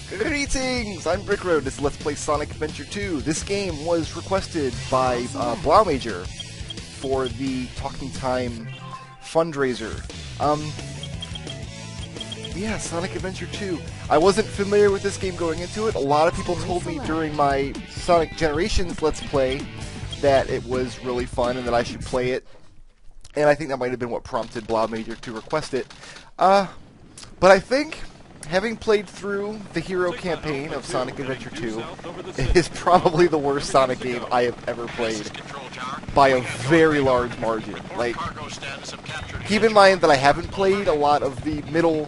Greetings! I'm Brickroad. This is Let's Play Sonic Adventure 2. This game was requested by Blaumager for the Talking Time fundraiser. Yeah, Sonic Adventure 2. I wasn't familiar with this game going into it. A lot of people told me during my Sonic Generations Let's Play that it was really fun and that I should play it. And I think that might have been what prompted Blaumager to request it. But I think, having played through the hero campaign of Sonic Adventure 2, it is probably the worst Sonic game I have ever played, by a very large margin. Like, keep in mind that I haven't played a lot of the middle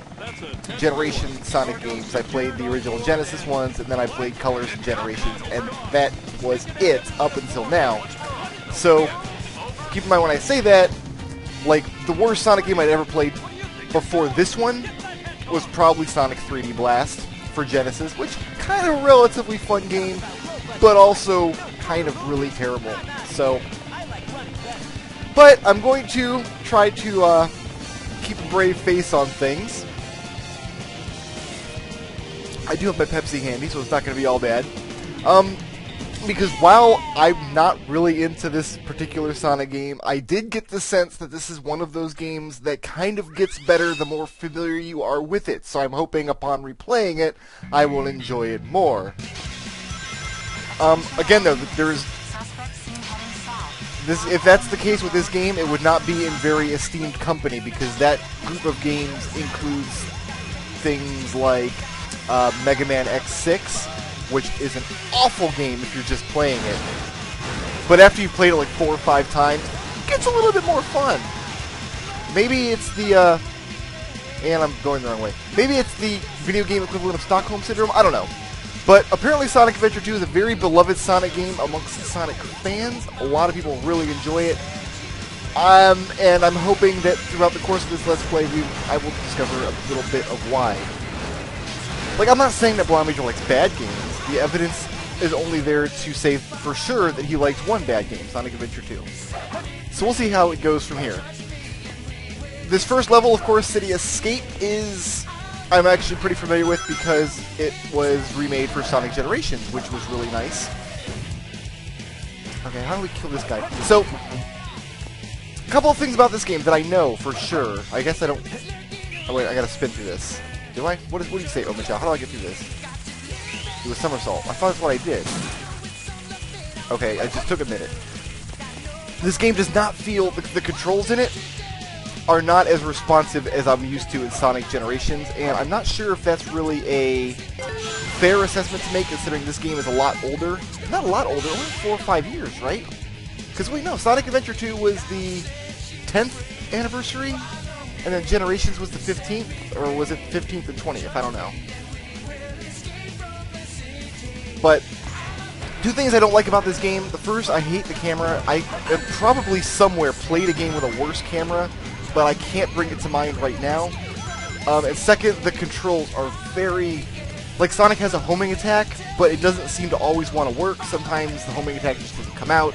generation Sonic games. I played the original Genesis ones, and then I played Colors and Generations, and that was it up until now. So, keep in mind when I say that, like, the worst Sonic game I'd ever played before this one was probably Sonic 3D Blast for Genesis, which kind of a relatively fun game, but also kind of really terrible. So, but I'm going to try to keep a brave face on things. I do have my Pepsi handy, so it's not going to be all bad. Because while I'm not really into this particular Sonic game, I did get the sense that this is one of those games that kind of gets better the more familiar you are with it. So I'm hoping upon replaying it, I will enjoy it more. Again though, if that's the case with this game, it would not be in very esteemed company, because that group of games includes things like Mega Man X6, which is an awful game if you're just playing it. But after you've played it like 4 or 5 times, it gets a little bit more fun. Maybe it's the, and I'm going the wrong way. Maybe it's the video game equivalent of Stockholm Syndrome, I don't know. But apparently Sonic Adventure 2 is a very beloved Sonic game amongst Sonic fans. A lot of people really enjoy it. And I'm hoping that throughout the course of this Let's Play, I will discover a little bit of why. Like, I'm not saying that Blaumager likes bad games. The evidence is only there to say for sure that he likes one bad game, Sonic Adventure 2. So we'll see how it goes from here. This first level, of course, City Escape, I'm actually pretty familiar with because it was remade for Sonic Generations, which was really nice. Okay, how do we kill this guy? So, a couple of things about this game that I know for sure. I guess I don't... Oh wait, I gotta spin through this. Do I? What do you say, Omichao? How do I get through this? Do a somersault. I thought that's what I did. Okay, I just took a minute. This game does not feel... The controls in it are not as responsive as I'm used to in Sonic Generations, and I'm not sure if that's really a fair assessment to make, considering this game is a lot older. Not a lot older, only 4 or 5 years, right? Because wait, no, Sonic Adventure 2 was the 10th anniversary, and then Generations was the 15th, or was it 15th and 20th? I don't know. But 2 things I don't like about this game. The first, I hate the camera. I have probably somewhere played a game with a worse camera, but I can't bring it to mind right now. And second, the controls are very... Like, Sonic has a homing attack, but it doesn't seem to always want to work. Sometimes the homing attack just doesn't come out.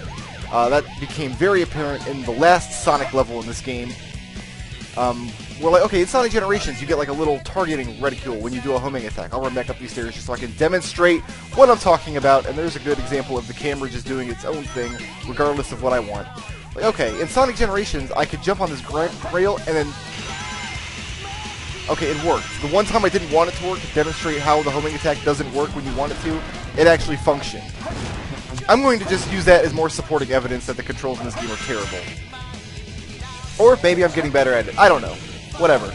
That became very apparent in the last Sonic level in this game. We're like, okay, in Sonic Generations, you get like a little targeting reticule when you do a homing attack. I'll run back up these stairs just so I can demonstrate what I'm talking about, and there's a good example of the camera just doing its own thing, regardless of what I want. Like, okay, in Sonic Generations, I could jump on this rail and then... Okay, it worked. The one time I didn't want it to work, to demonstrate how the homing attack doesn't work when you want it to, it actually functioned. I'm going to just use that as more supporting evidence that the controls in this game are terrible. Or maybe I'm getting better at it. I don't know. Whatever.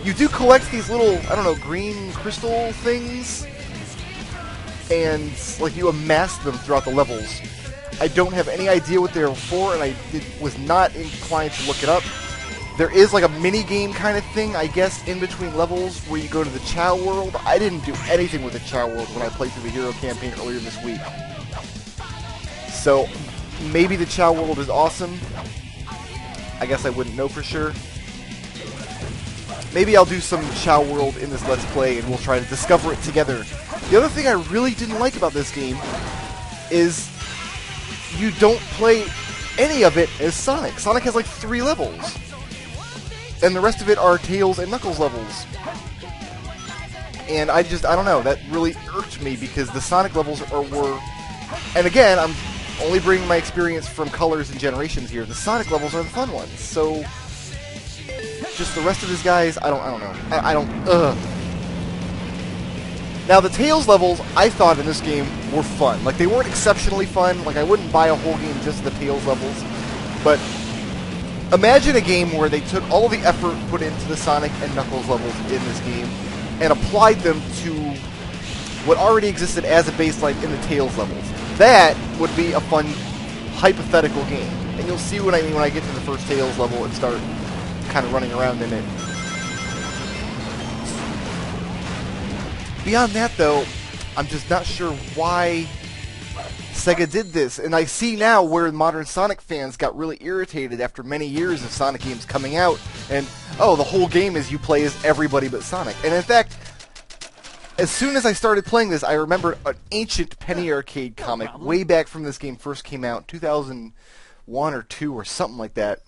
You do collect these little, I don't know, green crystal things, and, like, you amass them throughout the levels. I don't have any idea what they're for, and I was not inclined to look it up. There is, like, a mini-game kind of thing, I guess, in between levels where you go to the Chow World. I didn't do anything with the Chow World when I played through the Hero campaign earlier this week. So, maybe the Chow World is awesome. I guess I wouldn't know for sure. Maybe I'll do some Chow World in this Let's Play and we'll try to discover it together. The other thing I really didn't like about this game is you don't play any of it as Sonic. Sonic has like 3 levels. And the rest of it are Tails and Knuckles levels. And I don't know, that really irked me because the Sonic levels were, and again, I'm only bringing my experience from Colors and Generations here, the Sonic levels are the fun ones, so just the rest of his guys, I don't know. Now, the Tails levels, I thought in this game were fun. Like, they weren't exceptionally fun. Like, I wouldn't buy a whole game just the Tails levels. But imagine a game where they took all of the effort put into the Sonic and Knuckles levels in this game and applied them to what already existed as a baseline in the Tails levels. That would be a fun, hypothetical game. And you'll see what I mean when I get to the first Tails level and start kind of running around in it. Beyond that, though, I'm just not sure why Sega did this. And I see now where modern Sonic fans got really irritated after many years of Sonic games coming out. And, oh, the whole game is you play as everybody but Sonic. And in fact, as soon as I started playing this, I remembered an ancient Penny Arcade comic way back from this game first came out, 2001 or 2 or something like that,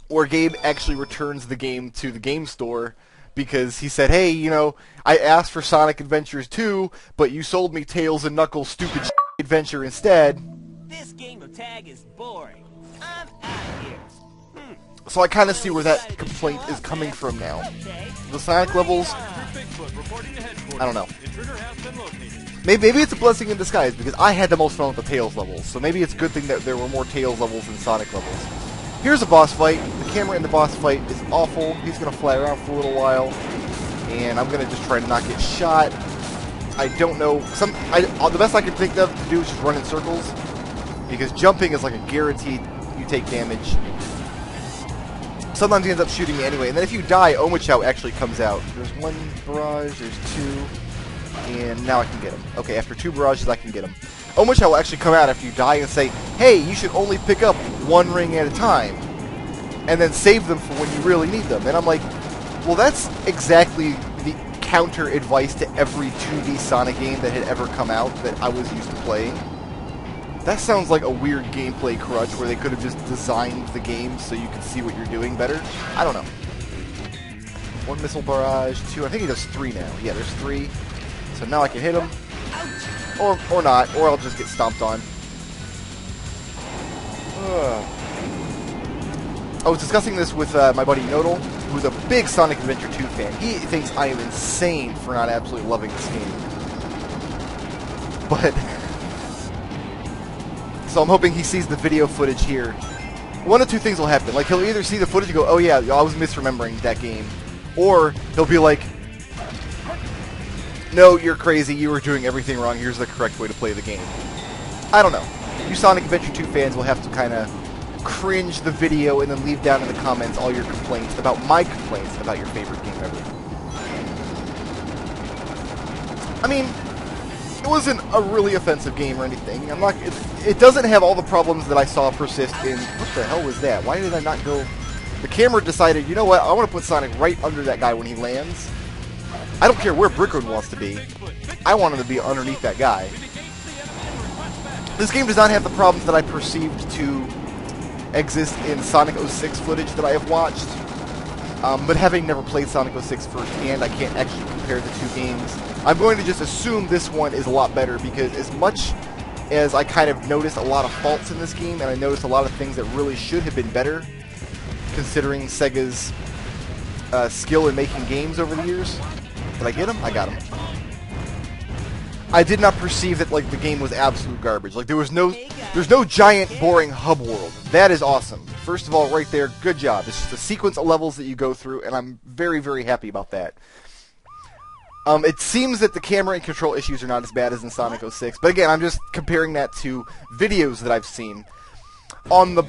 where Gabe actually returns the game to the game store because he said, hey, you know, I asked for Sonic Adventures 2, but you sold me Tails and Knuckles' stupid adventure instead. This game of tag is boring. I'm out of here. So I kind of see where that complaint is coming from now. The Sonic levels, I don't know. Maybe it's a blessing in disguise, because I had the most fun with the Tails levels, so maybe it's a good thing that there were more Tails levels than Sonic levels. Here's a boss fight. The camera in the boss fight is awful. He's going to fly around for a little while, and I'm going to just try to not get shot. I don't know. The best I can think of to do is just run in circles, because jumping is like a guaranteed you take damage. Sometimes he ends up shooting me anyway, and then if you die, Omochao actually comes out. There's one barrage, there's two, and now I can get him. Okay, after 2 barrages, I can get him. Omochao will actually come out after you die and say, hey, you should only pick up 1 ring at a time, and then save them for when you really need them. And I'm like, well, that's exactly the counter advice to every 2D Sonic game that had ever come out that I was used to playing. That sounds like a weird gameplay crutch where they could have just designed the game so you could see what you're doing better. I don't know. 1 missile barrage, 2. I think he does 3 now. Yeah, there's 3. So now I can hit him. Or not. Or I'll just get stomped on. I was discussing this with my buddy Nodal, who's a big Sonic Adventure 2 fan. He thinks I am insane for not absolutely loving this game. But so I'm hoping he sees the video footage here. One of 2 things will happen. Like, he'll either see the footage and go, oh yeah, I was misremembering that game. Or he'll be like, no, you're crazy, you were doing everything wrong, here's the correct way to play the game. I don't know. You Sonic Adventure 2 fans will have to kind of cringe the video and then leave down in the comments all your complaints about my complaints about your favorite game ever. I mean, it wasn't a really offensive game or anything. It doesn't have all the problems that I saw persist in... What the hell was that? Why did I not go... The camera decided, you know what, I want to put Sonic right under that guy when he lands. I don't care where Brickroad wants to be. I want him to be underneath that guy. This game does not have the problems that I perceived to exist in Sonic 06 footage that I have watched. But having never played Sonic 06 firsthand, I can't actually compare the 2 games. I'm going to just assume this one is a lot better, because as much as I kind of noticed a lot of faults in this game, and I noticed a lot of things that really should have been better, considering Sega's skill in making games over the years. Did I get him? I got him. I did not perceive that like the game was absolute garbage. Like there's no giant boring hub world. That is awesome. First of all, right there, good job. It's just a sequence of levels that you go through, and I'm very, very happy about that. It seems that the camera and control issues are not as bad as in Sonic 06, but again, I'm just comparing that to videos that I've seen. On the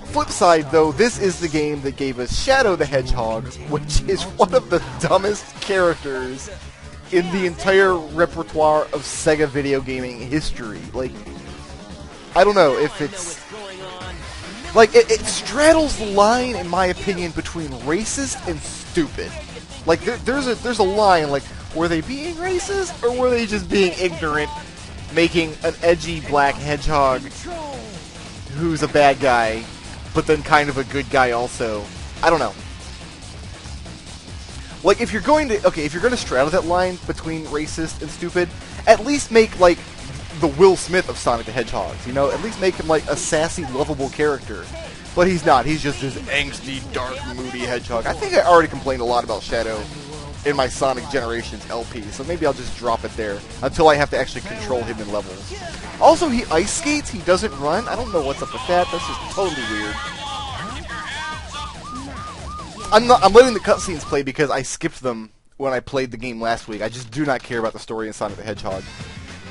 flip side, though, this is the game that gave us Shadow the Hedgehog, which is one of the dumbest characters in the entire repertoire of Sega video gaming history. Like, I don't know if it's... Like, it straddles the line, in my opinion, between racist and stupid. Like, there's a line, like, were they being racist, or were they just being ignorant, making an edgy black hedgehog who's a bad guy, but then kind of a good guy also? I don't know. Like, if you're going to straddle that line between racist and stupid, at least make, like, the Will Smith of Sonic the Hedgehog, you know? At least make him, like, a sassy, lovable character. But he's not. He's just this angsty, dark, moody hedgehog. I think I already complained a lot about Shadow in my Sonic Generations LP, so maybe I'll just drop it there until I have to actually control him in levels. Also, he ice skates. He doesn't run. I don't know what's up with that. That's just totally weird. I'm letting the cutscenes play because I skipped them when I played the game last week. I just do not care about the story in Sonic the Hedgehog.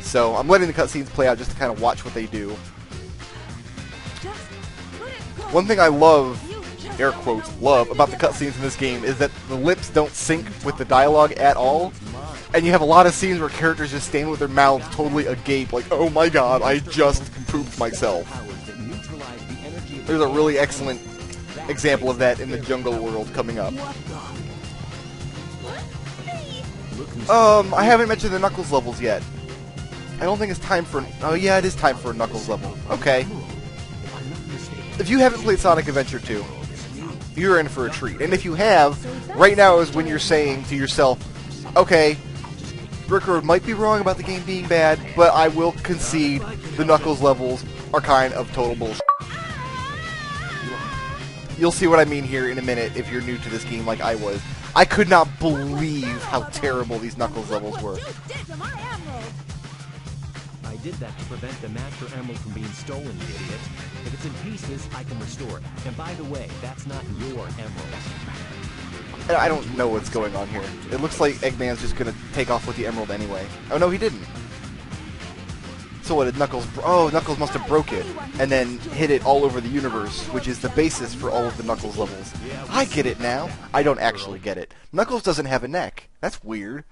So I'm letting the cutscenes play out just to kind of watch what they do. One thing I love, air quotes, love about the cutscenes in this game is that the lips don't sync with the dialogue at all. And you have a lot of scenes where characters just stand with their mouths totally agape, like, oh my god, I just pooped myself. There's a really excellent example of that in the jungle world coming up. I haven't mentioned the Knuckles levels yet. I don't think it's time for... Oh yeah, it is time for a Knuckles level. Okay. If you haven't played Sonic Adventure 2, you're in for a treat. And if you have, right now is when you're saying to yourself, okay, Brickroad might be wrong about the game being bad, but I will concede the Knuckles levels are kind of total bullshit. You'll see what I mean here in a minute if you're new to this game like I was. I could not believe how terrible these Knuckles levels were. I did that to prevent the Master Emerald from being stolen, you idiot. If it's in pieces, I can restore it. And by the way, that's not your emerald. I don't know what's going on here. It looks like Eggman's just gonna take off with the emerald anyway. Oh no, he didn't. So what did Knuckles... Oh, Knuckles must have broke it, and then hit it all over the universe, which is the basis for all of the Knuckles levels. I get it now. I don't actually get it. Knuckles doesn't have a neck. That's weird.